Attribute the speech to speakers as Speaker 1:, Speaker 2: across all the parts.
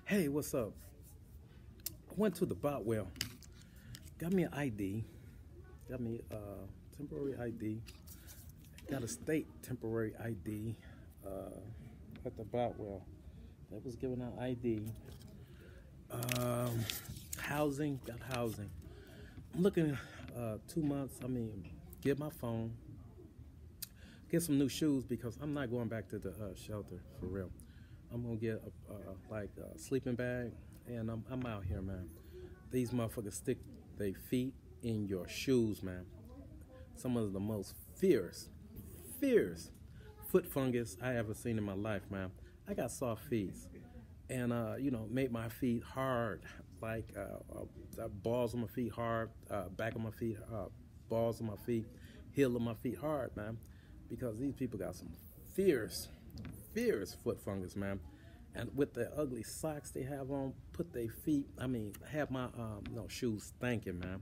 Speaker 1: Hey, what's up? I went to the Botwell, got me an ID, got me a temporary ID, got a state temporary ID at the Botwell. That was giving out ID. Housing, got housing. I'm looking 2 months. Get my phone, get some new shoes because I'm not going back to the shelter for real. I'm gonna get a sleeping bag, and I'm out here, man. These motherfuckers stick their feet in your shoes, man. Some of the most fierce foot fungus I ever seen in my life, man. I got soft feet, and made my feet hard, like balls on my feet hard, back of my feet, balls on my feet, heel of my feet hard, man. Because these people got some fierce foot fungus, man. And with the ugly socks they have on, put their feet, have my shoes stinking, man.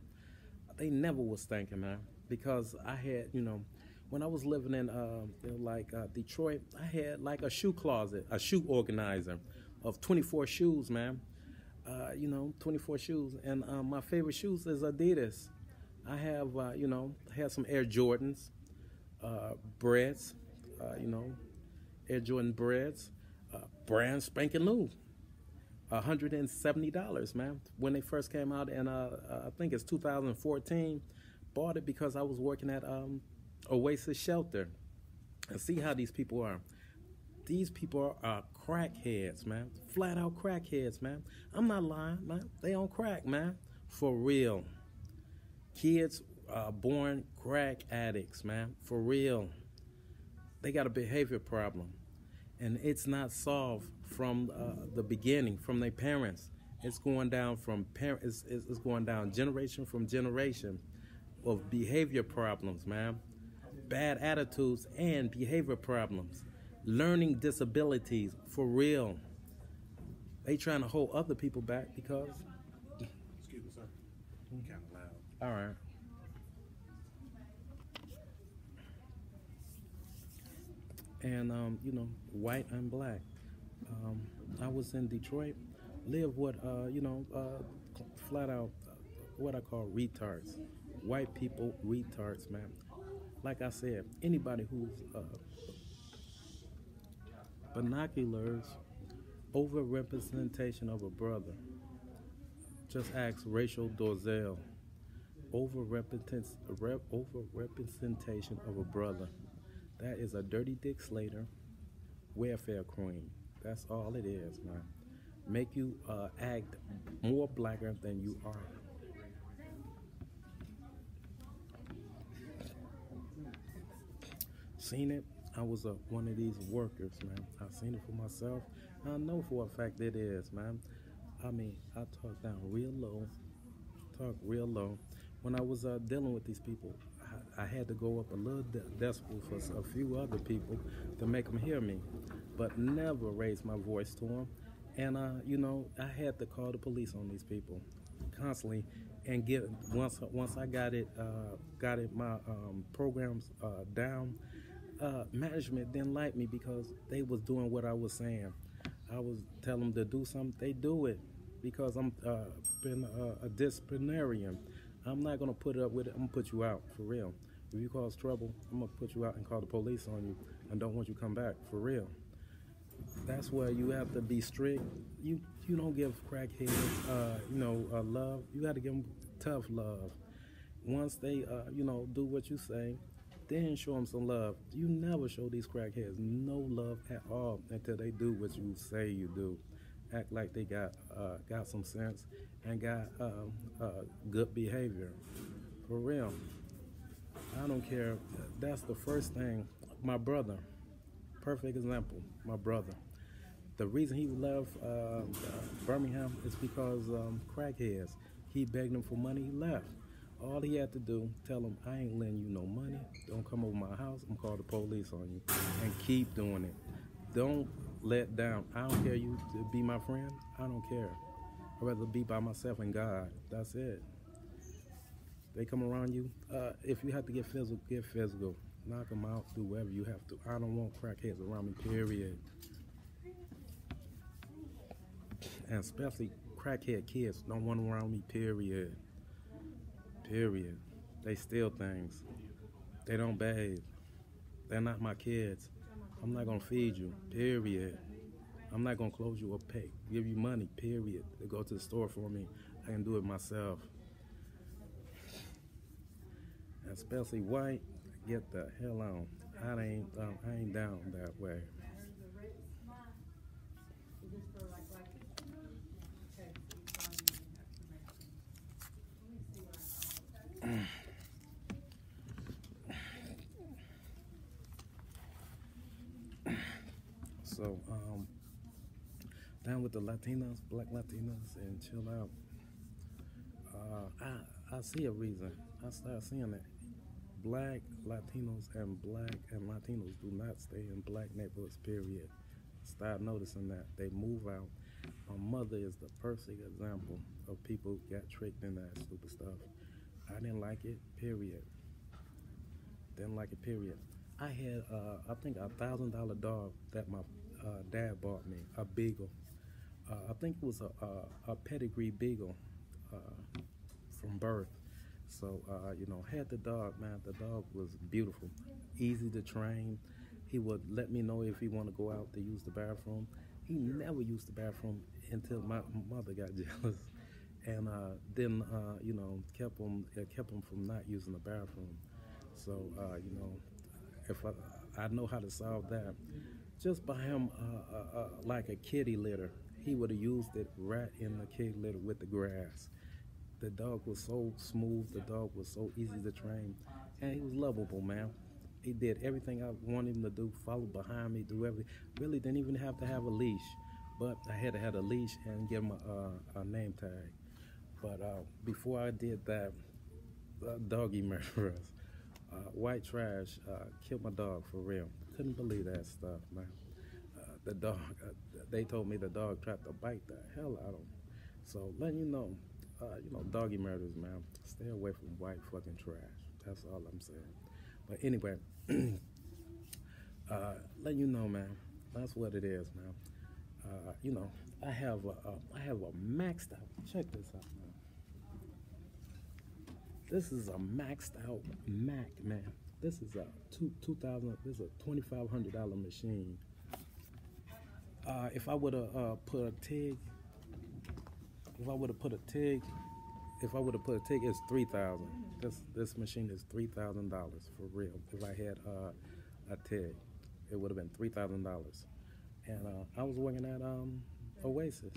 Speaker 1: They never was stinking, man. Because I had, when I was living in Detroit, I had like a shoe closet, a shoe organizer of 24 shoes, man. 24 shoes. And my favorite shoes is Adidas. I have, had some Air Jordans, breads, Air Jordan breads, brand spanking new, $170, man. When they first came out, and I think it's 2014. Bought it because I was working at Oasis Shelter, and see how these people are. These people are crackheads, man. Flat out crackheads, man. I'm not lying, man. They on crack, man. For real. Kids born crack addicts, man. For real. They got a behavior problem, and it's not solved from the beginning, from their parents. It's going down from parents. It's going down generation from generation of behavior problems, man. Bad attitudes and behavior problems. Learning disabilities, for real. They trying to hold other people back because...
Speaker 2: Excuse me, sir. Kind of loud.
Speaker 1: All right. And, white and black. I was in Detroit, lived with, flat out what I call retards. White people, retards, man. Like I said, anybody who's binoculars, overrepresentation of a brother. Just ask Rachel Dorzell. Overrepresentation of a brother. That is a dirty Dick Slater welfare queen. That's all it is, man. Make you act more blacker than you are. Seen it. I was one of these workers, man. I've seen it for myself. I know for a fact it is, man. I talk down real low. Talk real low. When I was dealing with these people, I had to go up a little decibel for a few other people to make them hear me, but never raise my voice to them. And I had to call the police on these people constantly, and once I got my programs down. Management didn't like me because they was doing what I was saying. I was telling them to do something, they do it because I'm been a disciplinarian. I'm not gonna put up with it. I'm gonna put you out for real. If you cause trouble, I'm gonna put you out and call the police on you, and don't want you to come back for real. That's where you have to be strict. You don't give crackheads love. You got to give them tough love. Once they do what you say, then show them some love. You never show these crackheads no love at all until they do what you say you do. Act like they got some sense and got good behavior. For real. I don't care. That's the first thing. My brother, perfect example, my brother. The reason he left Birmingham is because crackheads. He begged them for money, he left. All he had to do, tell him, I ain't lending you no money. Don't come over my house. I'm call the police on you. And keep doing it. Don't let down. I don't care you to be my friend. I don't care. I'd rather be by myself and God. That's it. They come around you. If you have to get physical, get physical. Knock them out. Do whatever you have to. I don't want crackheads around me, period. And especially crackhead kids don't want around me, period. Period. They steal things. They don't behave. They're not my kids. I'm not gonna feed you, period. I'm not gonna close you or pay, give you money, period, to go to the store for me. I can do it myself. And especially white, get the hell on. I ain't down that way. So, down with the Latinos, black Latinos, and chill out. I see a reason. I start seeing it. Black Latinos and black and Latinos do not stay in black neighborhoods, period. Start noticing that. They move out. My mother is the perfect example of people who got tricked in that stupid stuff. I didn't like it, period. Didn't like it, period. I had, I think, $1,000 dog that my dad bought me, a beagle. I think it was a pedigree beagle from birth. So, had the dog, man. The dog was beautiful, easy to train. He would let me know if he want to go out to use the bathroom. He never used the bathroom until my mother got jealous, and then kept him from not using the bathroom. So, if I know how to solve that, just by him like a kitty litter, he would have used it right in the kitty litter with the grass. The dog was so smooth, the dog was so easy to train, and he was lovable, man. He did everything I wanted him to do, follow behind me, do everything. Really didn't even have to have a leash, but I had to have a leash and give him a name tag. But before I did that, doggy murderers, white trash, killed my dog for real. Couldn't believe that stuff, man. The dog, they told me the dog tried to bite the hell out of him. So letting doggy murders, man. Stay away from white fucking trash. That's all I'm saying. But anyway, letting you know, man. That's what it is, man. I have a maxed out. Check this out, man. This is a maxed out Mac, man. This is a 2000. This is a $2,500 machine. If I would have put a TIG, it's $3,000. This machine is $3,000 for real. If I had a TIG, it would have been $3,000. And I was working at Oasis,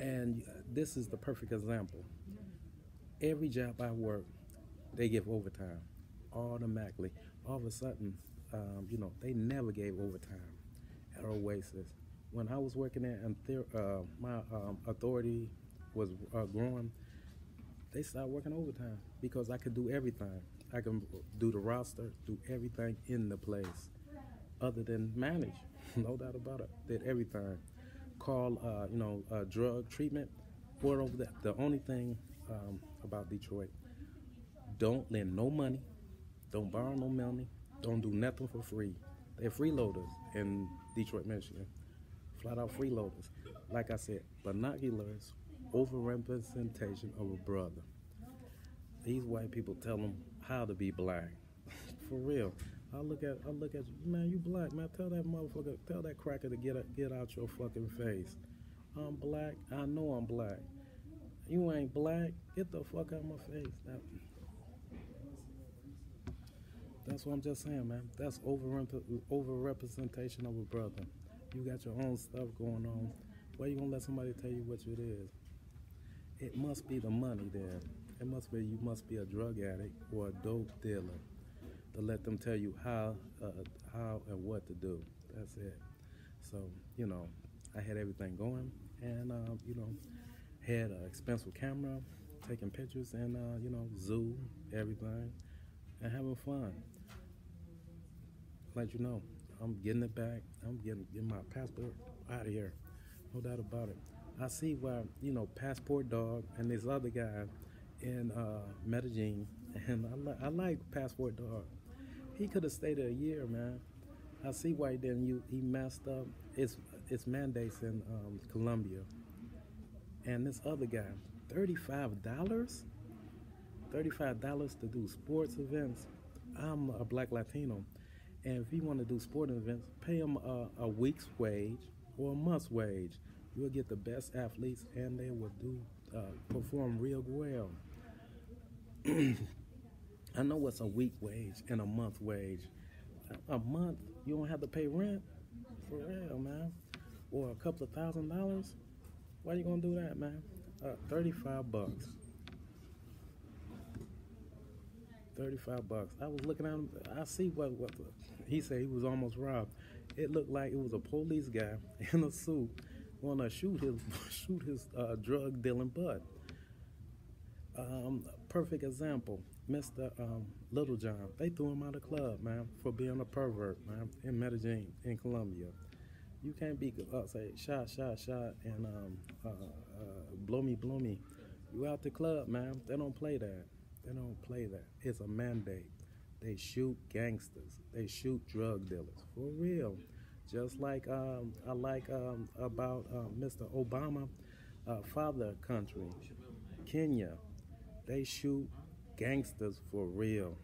Speaker 1: and this is the perfect example. Every job I work, they give overtime automatically. All of a sudden, they never gave overtime at Oasis. When I was working there and my authority was growing, they started working overtime because I could do everything. I can do the roster, do everything in the place, other than manage. No doubt about it. Did everything. Call, drug treatment. Moreover, the only thing about Detroit, don't lend no money, don't borrow no money, don't do nothing for free. They're freeloaders in Detroit, Michigan. Flat out freeloaders. Like I said, binoculars, overrepresentation of a brother. These white people tell them how to be black. For real. I look at you, man, you black, man. Tell that motherfucker, tell that cracker to get out your fucking face. I'm black, I know I'm black. You ain't black, get the fuck out of my face. That's what I'm just saying, man. That's overrepresentation of a brother. You got your own stuff going on. Why you gonna let somebody tell you what it is? It must be the money there. It must be you must be a drug addict or a dope dealer to let them tell you how and what to do. That's it. So I had everything going, and had an expensive camera, taking pictures, and zoo, everything, and having fun. Let you know, I'm getting it back. I'm getting my passport out of here. No doubt about it. I see why, Passport Dog and this other guy in Medellin, and I like Passport Dog. He could have stayed there a year, man. I see why he didn't. He messed up. It's mandates in Colombia, and this other guy, $35, $35 to do sports events. I'm a black Latino, and if you want to do sporting events, pay him a week's wage or a month's wage. You'll get the best athletes, and they will do perform real well. I know what's a week wage and a month wage. A month, you don't have to pay rent, for real, man. Or a couple of $1,000. Why you gonna do that, man? 35 bucks. 35 bucks. I was looking at him. I see what he said. He was almost robbed. It looked like it was a police guy in a suit want to shoot his drug dealing butt. Perfect example, Mr. Little John. They threw him out of the club, man, for being a pervert, man, in Medellin, in Colombia. You can't be say shot, and blow me, blow me. You out the club, man. They don't play that. They don't play that. It's a mandate. They shoot gangsters. They shoot drug dealers for real. Just like I like about Mr. Obama, father country, Kenya. They shoot gangsters for real.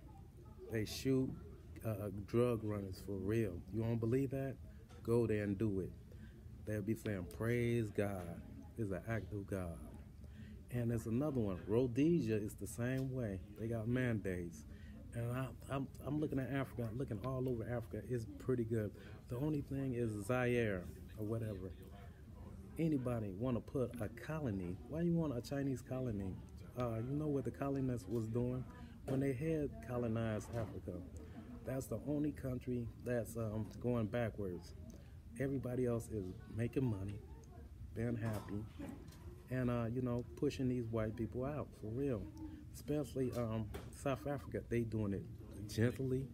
Speaker 1: They shoot drug runners for real. You don't believe that? Go there and do it. They'll be saying, praise God. It's an act of God. And there's another one. Rhodesia is the same way. They got mandates. And I'm looking at Africa, looking all over Africa. It's pretty good. The only thing is Zaire or whatever. Anybody want to put a colony? Why you want a Chinese colony? You know what the colonists was doing when they had colonized Africa. That's the only country that's going backwards. Everybody else is making money, being happy, and pushing these white people out for real. Especially South Africa, they doing it gently,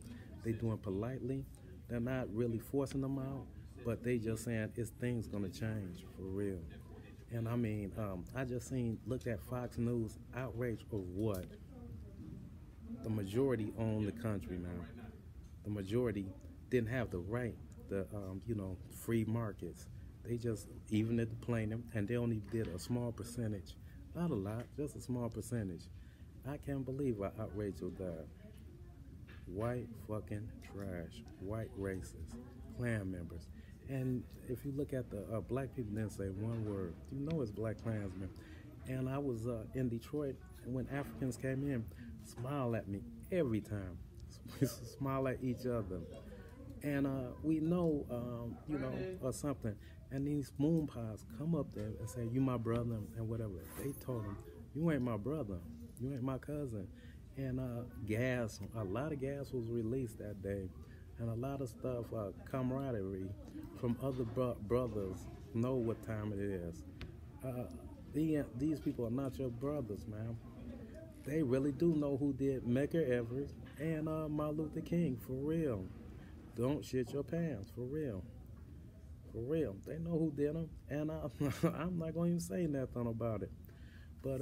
Speaker 1: they doing politely. They're not really forcing them out, but they just saying it's things gonna change for real. And I mean, I just looked at Fox News, outrage of what? The majority own the country, man. The majority didn't have the right, the free markets. They just evened it, playing them, and they only did a small percentage. Not a lot, just a small percentage. I can't believe how outraged of that. White fucking trash. White racists. Klan members. And if you look at the black people, didn't say one word. You know it's black Klansmen. And I was in Detroit, and when Africans came in, smile at me every time. Smile at each other. And we know, or something. And these moon pies come up there and say, you my brother, and whatever. They told him, you ain't my brother. You ain't my cousin. And a lot of gas was released that day. And a lot of stuff, camaraderie from other brothers know what time it is. These people are not your brothers, man. They really do know who did Medgar Evers and Martin Luther King, for real. Don't shit your pants, for real. For real. They know who did them, and I'm not going to even say nothing about it. But,